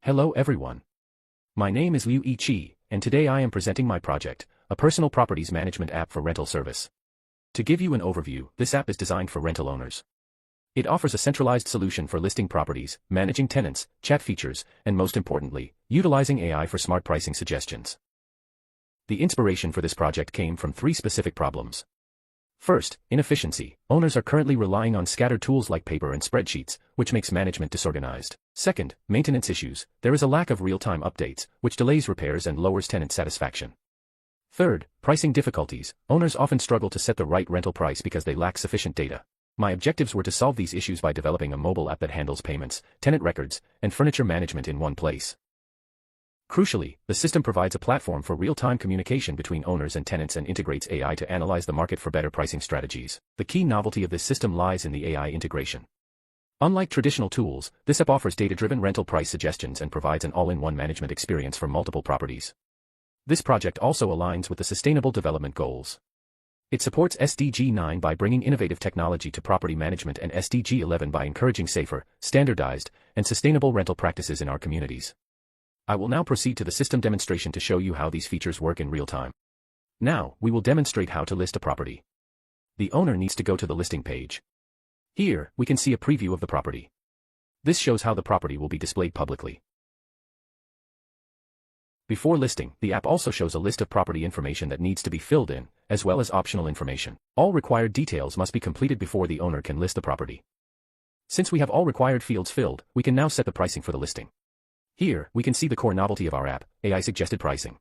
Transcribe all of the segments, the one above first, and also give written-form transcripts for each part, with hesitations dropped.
Hello everyone. My name is Liew, and today I am presenting my project, a personal properties management app for rental service. To give you an overview, this app is designed for rental owners. It offers a centralized solution for listing properties, managing tenants, chat features, and most importantly, utilizing AI for smart pricing suggestions. The inspiration for this project came from three specific problems. First, inefficiency. Owners are currently relying on scattered tools like paper and spreadsheets, which makes management disorganized. Second, maintenance issues. There is a lack of real-time updates, which delays repairs and lowers tenant satisfaction. Third, pricing difficulties. Owners often struggle to set the right rental price because they lack sufficient data. My objectives were to solve these issues by developing a mobile app that handles payments, tenant records, and furniture management in one place. Crucially, the system provides a platform for real-time communication between owners and tenants and integrates AI to analyze the market for better pricing strategies. The key novelty of this system lies in the AI integration. Unlike traditional tools, this app offers data-driven rental price suggestions and provides an all-in-one management experience for multiple properties. This project also aligns with the Sustainable Development Goals. It supports SDG 9 by bringing innovative technology to property management and SDG 11 by encouraging safer, standardized, and sustainable rental practices in our communities. I will now proceed to the system demonstration to show you how these features work in real time. Now, we will demonstrate how to list a property. The owner needs to go to the listing page. Here, we can see a preview of the property. This shows how the property will be displayed publicly. Before listing, the app also shows a list of property information that needs to be filled in, as well as optional information. All required details must be completed before the owner can list the property. Since we have all required fields filled, we can now set the pricing for the listing. Here, we can see the core novelty of our app, AI-suggested pricing.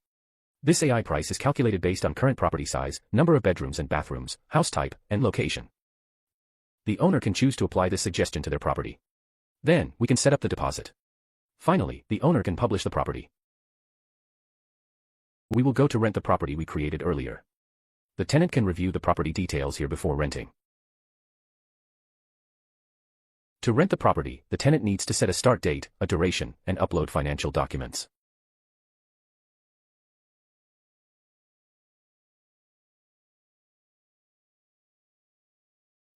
This AI price is calculated based on current property size, number of bedrooms and bathrooms, house type, and location. The owner can choose to apply this suggestion to their property. Then, we can set up the deposit. Finally, the owner can publish the property. We will go to rent the property we created earlier. The tenant can review the property details here before renting. To rent the property, the tenant needs to set a start date, a duration, and upload financial documents.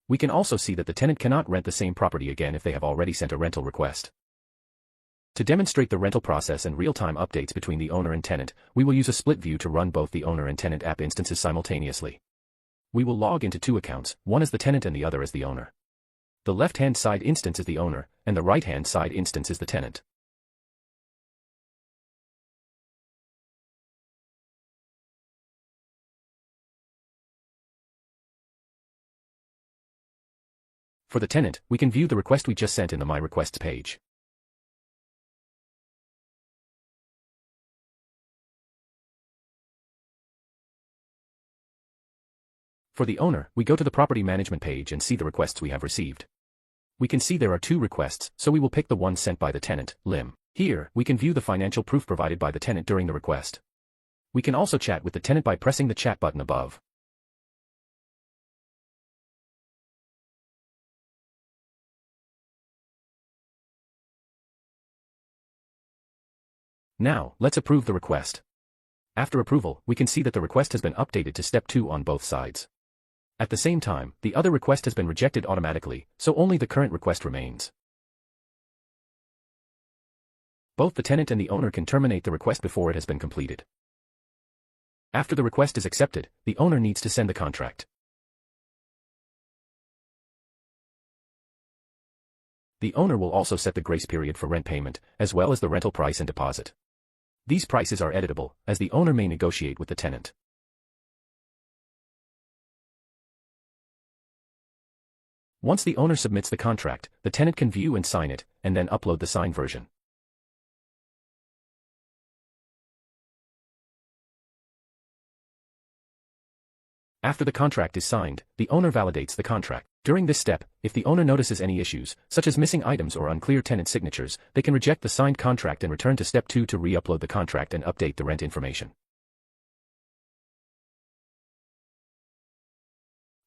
We can also see that the tenant cannot rent the same property again if they have already sent a rental request. To demonstrate the rental process and real-time updates between the owner and tenant, we will use a split view to run both the owner and tenant app instances simultaneously. We will log into two accounts, one as the tenant and the other as the owner. The left-hand side instance is the owner, and the right-hand side instance is the tenant. For the tenant, we can view the request we just sent in the My Requests page. For the owner, we go to the property management page and see the requests we have received. We can see there are two requests, so we will pick the one sent by the tenant, Lim. Here, we can view the financial proof provided by the tenant during the request. We can also chat with the tenant by pressing the chat button above. Now, let's approve the request. After approval, we can see that the request has been updated to step 2 on both sides. At the same time, the other request has been rejected automatically, so only the current request remains. Both the tenant and the owner can terminate the request before it has been completed. After the request is accepted, the owner needs to send the contract. The owner will also set the grace period for rent payment, as well as the rental price and deposit. These prices are editable, as the owner may negotiate with the tenant. Once the owner submits the contract, the tenant can view and sign it, and then upload the signed version. After the contract is signed, the owner validates the contract. During this step, if the owner notices any issues, such as missing items or unclear tenant signatures, they can reject the signed contract and return to step 2 to re-upload the contract and update the rent information.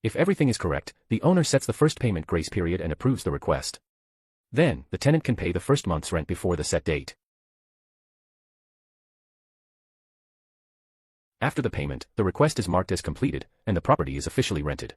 If everything is correct, the owner sets the first payment grace period and approves the request. Then, the tenant can pay the first month's rent before the set date. After the payment, the request is marked as completed, and the property is officially rented.